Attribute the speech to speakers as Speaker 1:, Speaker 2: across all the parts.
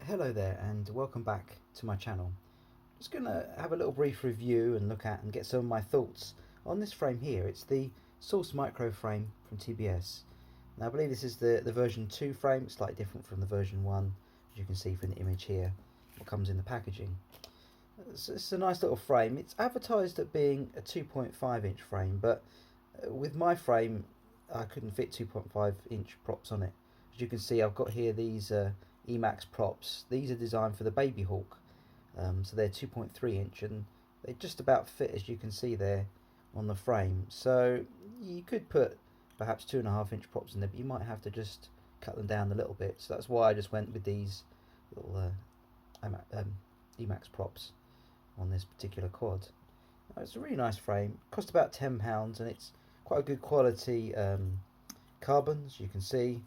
Speaker 1: Hello there and welcome back to my channel. I'm just going to have a little brief review and look at and get some of my thoughts on this frame here. It's the Source Micro frame from TBS. Now I believe this is the version 2 frame, slightly different from the version 1, as you can see from the image here, what comes in the packaging. It's a nice little frame. It's advertised at being a 2.5 inch frame, but with my frame I couldn't fit 2.5 inch props on it. As you can see, I've got here these Emax props. These are designed for the Baby Hawk, so they're 2.3 inch and they just about fit, as you can see there on the frame. So you could put perhaps 2.5 inch props in there, but you might have to just cut them down a little bit. So that's why I just went with these little Emax props on this particular quad. Now, it's a really nice frame, cost about £10, and it's quite a good quality carbon, as you can see.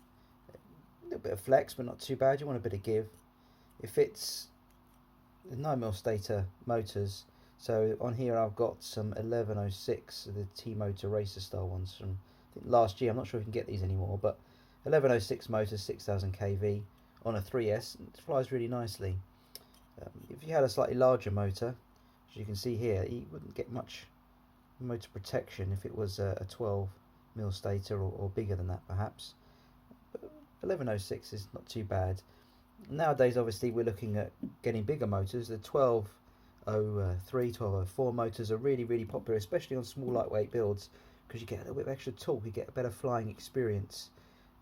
Speaker 1: A little bit of flex, but not too bad. You want a bit of give. It fits 9mm stator motors. So on here I've got some 1106, the T-Motor racer style ones from I think last year. I'm not sure if you can get these anymore, but 1106 motors, 6000 kV on a 3S. It flies really nicely. If you had a slightly larger motor, as you can see here, you wouldn't get much motor protection if it was a 12mm stator or bigger than that perhaps. 1106 is not too bad. Nowadays obviously we're looking at getting bigger motors. The 1203, 1204 motors are really popular, especially on small lightweight builds, because you get a little bit of extra torque, you get a better flying experience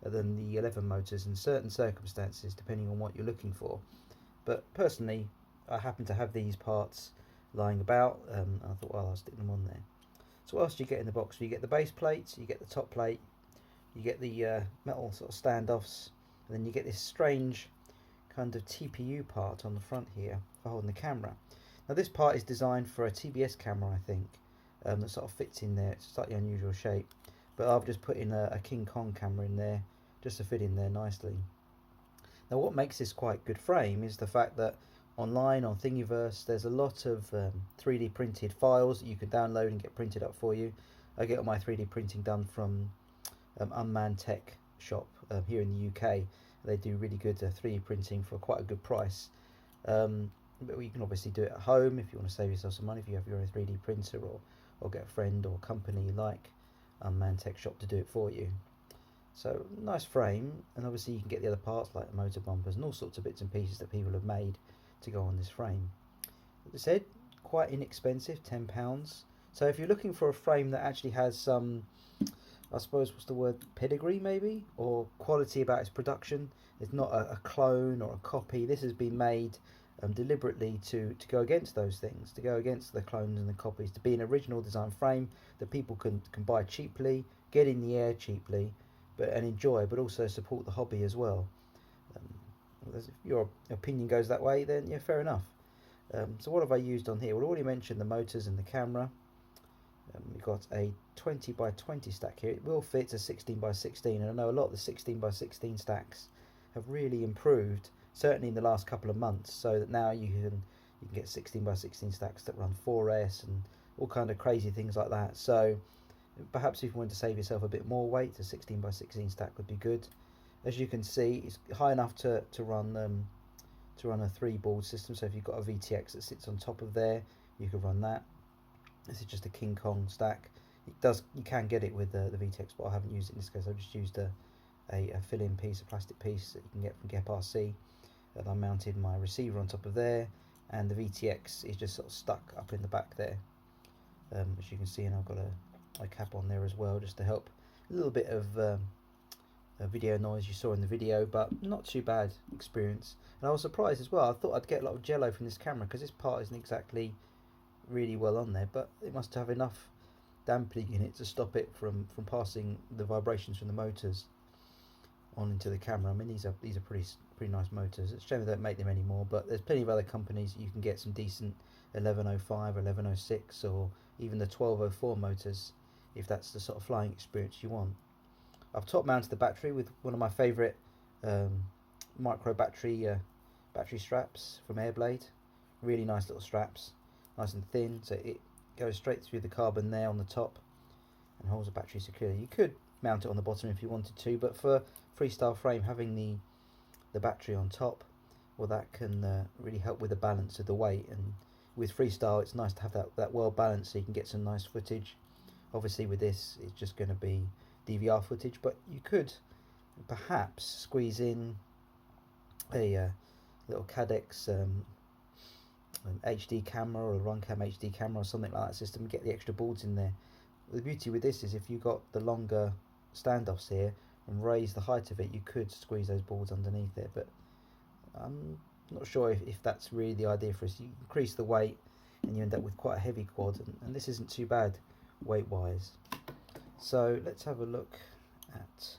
Speaker 1: than the 11 motors in certain circumstances depending on what you're looking for. But personally I happen to have these parts lying about, and I thought, well, I'll stick them on there. So what else do you get in the box? You get the base plates, you get the top plate, you get the metal sort of standoffs, and then you get this strange kind of TPU part on the front here for holding the camera. Now this part is designed for a TBS camera, I think, that sort of fits in there. It's a slightly unusual shape, but I've just put in a King Kong camera in there just to fit in there nicely. Now what makes this quite good frame is the fact that online on Thingiverse there's a lot of 3D printed files that you can download and get printed up for you. I get all my 3D printing done from Unmanned Tech shop here in the UK. They do really good 3D printing for quite a good price. But you can obviously do it at home if you want to save yourself some money, if you have your own 3D printer, or get a friend or company like Unmanned Tech shop to do it for you. So nice frame, and obviously you can get the other parts like the motor bumpers and all sorts of bits and pieces that people have made to go on this frame. As I said, quite inexpensive, £10. So if you're looking for a frame that actually has some, I suppose, what's the word, pedigree maybe, or quality about its production, it's not a clone or a copy. This has been made deliberately to go against those things, to go against the clones and the copies, to be an original design frame that people can buy cheaply, get in the air cheaply, and enjoy, but also support the hobby as well. If your opinion goes that way, then yeah, fair enough. So what have I used on here? Well, I already mentioned the motors and the camera. We've got a 20x20 stack here. It will fit a 16x16, and I know a lot of the 16x16 stacks have really improved, certainly in the last couple of months, so that now you can get 16x16 stacks that run 4S and all kind of crazy things like that. So perhaps if you want to save yourself a bit more weight, a 16x16 stack would be good. As you can see, it's high enough to run a 3-board system. So if you've got a VTX that sits on top of there, you can run that. This is just a King Kong stack. You can get it with the VTX, but I haven't used it in this case. I've just used a fill-in piece, a plastic piece that you can get from Gep RC. And I mounted my receiver on top of there, and the VTX is just sort of stuck up in the back there, as you can see. And I've got a cap on there as well, just to help a little bit of video noise you saw in the video, but not too bad experience. And I was surprised as well. I thought I'd get a lot of jello from this camera because this part isn't exactly really well on there, but it must have enough dampening in it to stop it from passing the vibrations from the motors on into the camera. I mean, these are pretty nice motors. It's a shame they don't make them anymore, but there's plenty of other companies you can get some decent 1105, 1106, or even the 1204 motors if that's the sort of flying experience you want. I've top mounted the battery with one of my favourite micro battery straps from Airblade. Really nice little straps, nice and thin, so it goes straight through the carbon there on the top and holds the battery securely. You could mount it on the bottom if you wanted to, but for freestyle frame, having the battery on top well, that can really help with the balance of the weight. And with freestyle, it's nice to have that well balanced so you can get some nice footage. Obviously with this, it's just going to be DVR footage, but you could perhaps squeeze in a little Cadex an HD camera or a Runcam HD camera or something like that system and get the extra boards in there. The beauty with this is if you got the longer standoffs here and raise the height of it, you could squeeze those boards underneath it, but I'm not sure if that's really the idea for us. You increase the weight and you end up with quite a heavy quad, and this isn't too bad weight wise. So let's have a look at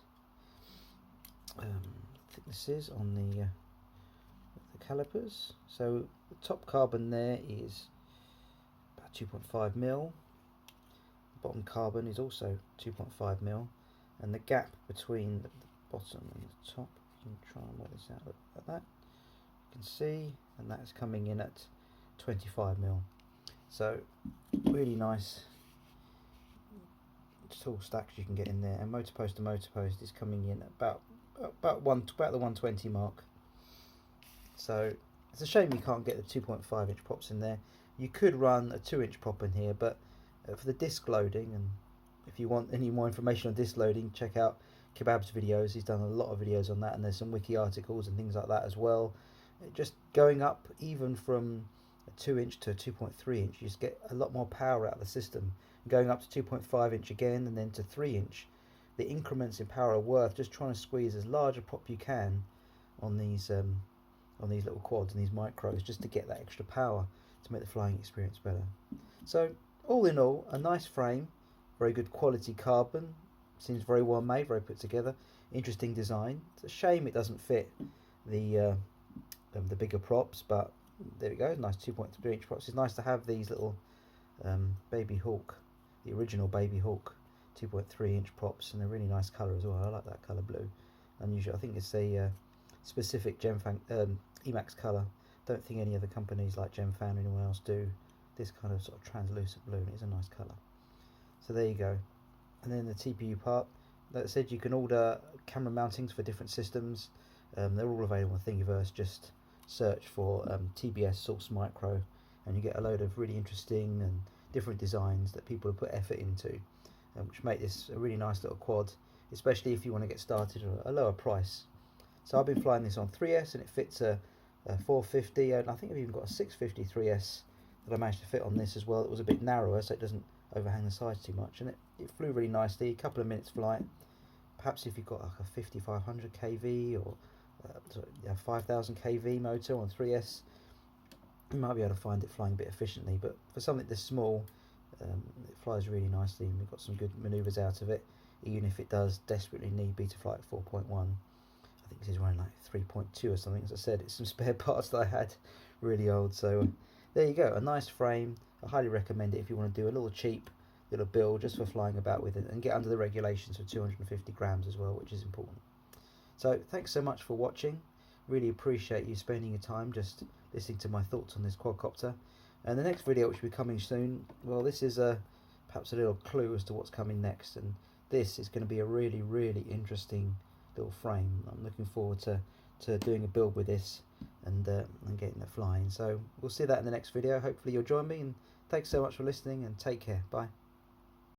Speaker 1: thicknesses on the calipers. So the top carbon there is about 2.5 mil. The bottom carbon is also 2.5 mil, and the gap between the bottom and the top, you can try and work this out like that, you can see, and that's coming in at 25 mil. So really nice tool stacks you can get in there, and motor post to motor post is coming in at about the 120 mark. So it's a shame you can't get the 2.5 inch props in there. You could run a 2-inch prop in here, but for the disc loading, and if you want any more information on disc loading, check out Kebab's videos. He's done a lot of videos on that, and there's some wiki articles and things like that as well. Just going up even from a 2-inch to a 2.3 inch, you just get a lot more power out of the system. Going up to 2.5 inch again, and then to 3 inch, the increments in power are worth just trying to squeeze as large a prop you can on these little quads and these micros, just to get that extra power to make the flying experience better. So all in all, a nice frame, very good quality carbon, seems very well made, very put together, interesting design. It's a shame it doesn't fit the bigger props, but there we go, nice 2.3 inch props. It's nice to have these little Baby Hawk, the original Baby Hawk 2.3 inch props, and a really nice colour as well. I like that colour blue, unusual. I think it's a specific Emax colour. Don't think any other companies like Gemfan or anyone else do this kind of sort of translucent blue, and it's a nice colour. So there you go. And then the TPU part, like I said, you can order camera mountings for different systems. They're all available on Thingiverse. Just search for TBS Source Micro, and you get a load of really interesting and different designs that people have put effort into, which make this a really nice little quad, especially if you want to get started at a lower price. So I've been flying this on 3S, and it fits a 450, and I think I've even got a 650 3S that I managed to fit on this as well. It was a bit narrower, so it doesn't overhang the sides too much, and it flew really nicely. A couple of minutes flight. Perhaps if you've got like a 5500 kV or 5000 kV motor on 3S, you might be able to find it flying a bit efficiently. But for something this small, it flies really nicely, and we've got some good manoeuvres out of it, even if it does desperately need beta flight 4.1. I think this is running like 3.2 or something. As I said, it's some spare parts that I had really old. So there you go, a nice frame. I highly recommend it if you want to do a little cheap little build just for flying about with it, and get under the regulations for 250 grams as well, which is important. So thanks so much for watching. Really appreciate you spending your time just listening to my thoughts on this quadcopter. And the next video, which will be coming soon, well, this is perhaps a little clue as to what's coming next, and this is going to be a really, really interesting little frame. I'm looking forward to doing a build with this and getting it flying. So we'll see that in the next video. Hopefully you'll join me, and thanks so much for listening, and take care. Bye.